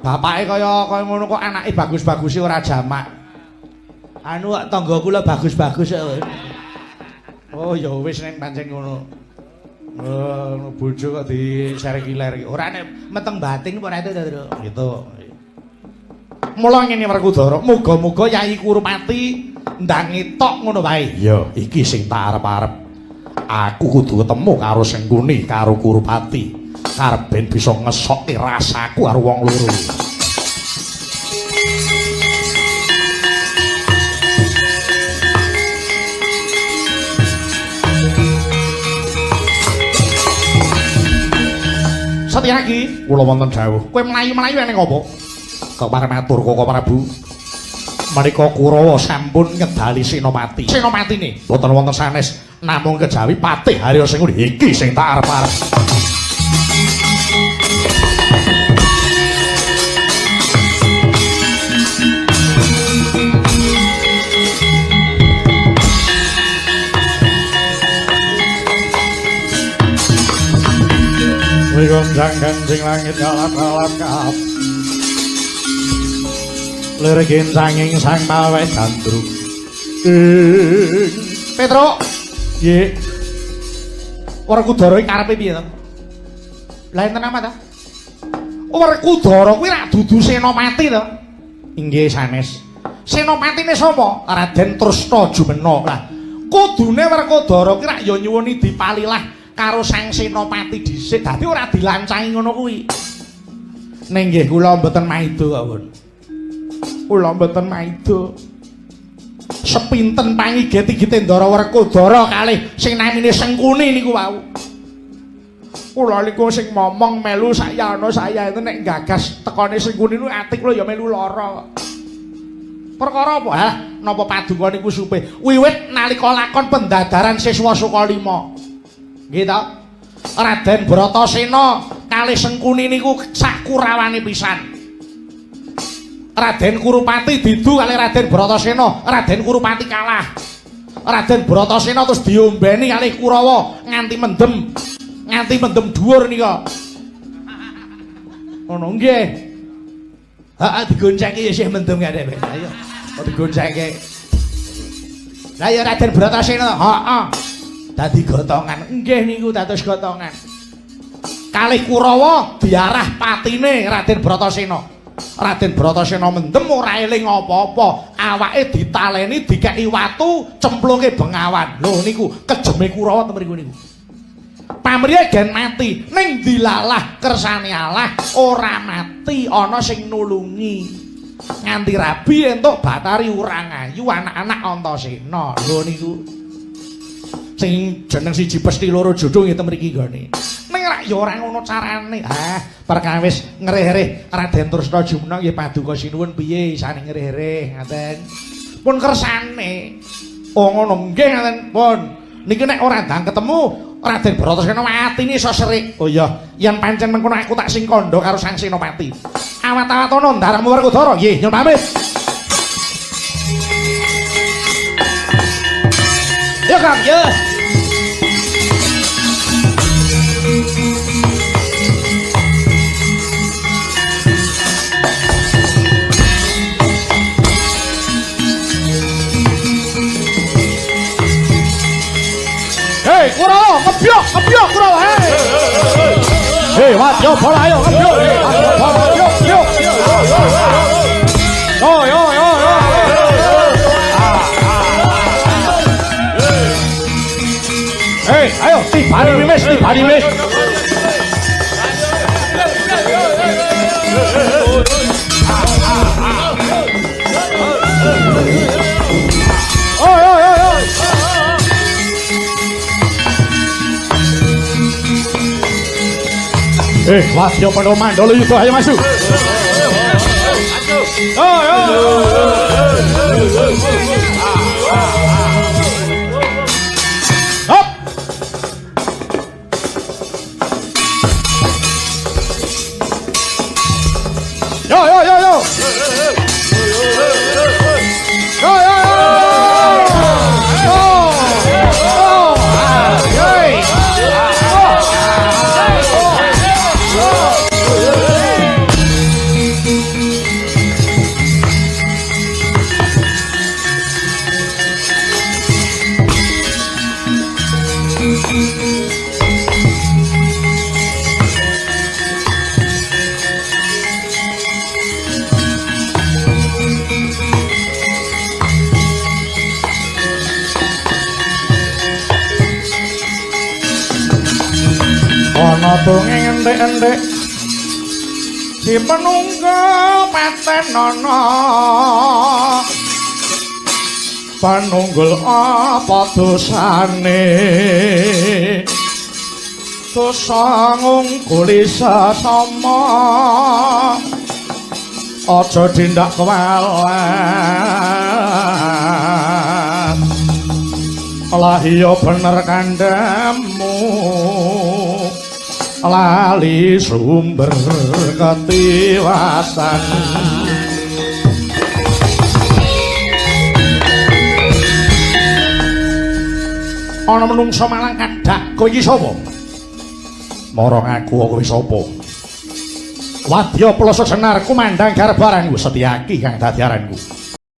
bapake kaya ngono kok anake bagus-bagusi ora jamak. Anu tangga kula bagus-bagus ya. Oh ya wis nek pancen ngono. Bojo kok diserek kiler iki. Ora nek meteng batin ora itu to, gitu. Mula ngene Werkudara, muga-muga Yayi Kurupati ndangi tok ngono wae. Iya, iki sing tak arep-arep. Aku kudu ketemu karo Sengguni karo Kurupati. Karep ben bisa ngesokke rasaku karo wong loro. Satyaki, Kula wonten dawuh. kowe mlayu-mlayu ning apa? Kepare matur Koko Prabu. Menika Kurawa sampun ngedali Senopati. Senopatine. Boten wonten sanes namung kejawi Patih Harya Sengguni iki sing tak arep-arep. Wigonjang ganjing langit galap-galap kap lirikin sanging sang mawet gandruk Petro, ye Werkudara iki karepe piye to? Lah enten apa to? Werkudara kuwi rak dudu Senopati to? inggih sanes. Senopatine sapa? Raden Trusna Jumena. Lah kudune Werkudara ki rak ya nyuwuni dipalilah karo sang Senopati dhisik. Dadi ora dilancangi ngono kuwi. Ning nggih kula mboten maido kawon. Kula mboten maido. Sepinten pangigit-igite Ndara Werkudara kalih sing namine Sengkuni niku wau. Kula niku sing momong melu sayana saya itu nek gagas tekane Sengkuni niku ati kula ya melu lara. Perkara apa? Hah, napa paduka niku supe wiwit nalika lakon pendadaran siswa Sukalima. Nggih ta? Raden Bratasena kalih Sengkuni niku sak kurawane pisan. Raden Kurupati didu kalih Raden Bratasena, Raden Kurupati kalah. Raden Bratasena terus diombeni kalih Kurawa nganti mendem dhuwur nika. Ngono nggih. Heeh digoncengke ya isih mendem kadek. Ayo. Kok digoncengke. Lah ya Raden Bratasena, heeh. Dadi gotongan. Nggih niku dados gotongan. Kalih Kurawa diarah patine Raden Bratasena. Raden Bratasena mendem ora eling apa-apa, awake ditaleni dikeki watu cemplunge Bengawan. Lho niku kejeme Kurawa ten mriku niku. Pamrih gen mati ning dilalah kersane Allah ora mati ana sing nulungi. Nganti rabi entuk Batari Urangayu anak-anak Antasena. Lho niku sing jeneng siji pesti loro jodoh nggih ten mriki gone. Ning rak ya ora ngono carane. Perkawis ngerih-erih Raden Tresna Jumna nggih paduka sinuwun piye isane ngerih-erih ngaten. Pun kersane. Oh ngono nggih ngaten. Pun niki nek ora ndang ketemu Raden Bratasena matine iso serik. Oh iya, yen pancen mengkono aku tak sing kandha karo Sang Senopati. Awat-awatono ndarangmu Werkudara. Nggih, nyuwun pamit. Yo Kang, yo. Hei, Kurawa, ngebyok Kurawa, hei. Hei, Wadya Bala ayo ngebyok. Yo. Yo. Hei, ayo tibani wis. Wadya Pandhawa Mandala Yuda ayo masuk. Hop. Yo. Ana dongeng enthek-enthek si penunggal patenana panunggul apa dosane dosa ngungkuli sesama aja tindak kewalan lah iya bener kandhamu lali sumber ketiwasan ana menungsa malang kadhak kowe iki sapa marang aku kowe sapa Wadya Plasa Senar Kumandang Garbaranku Setyaki kang dadi aranku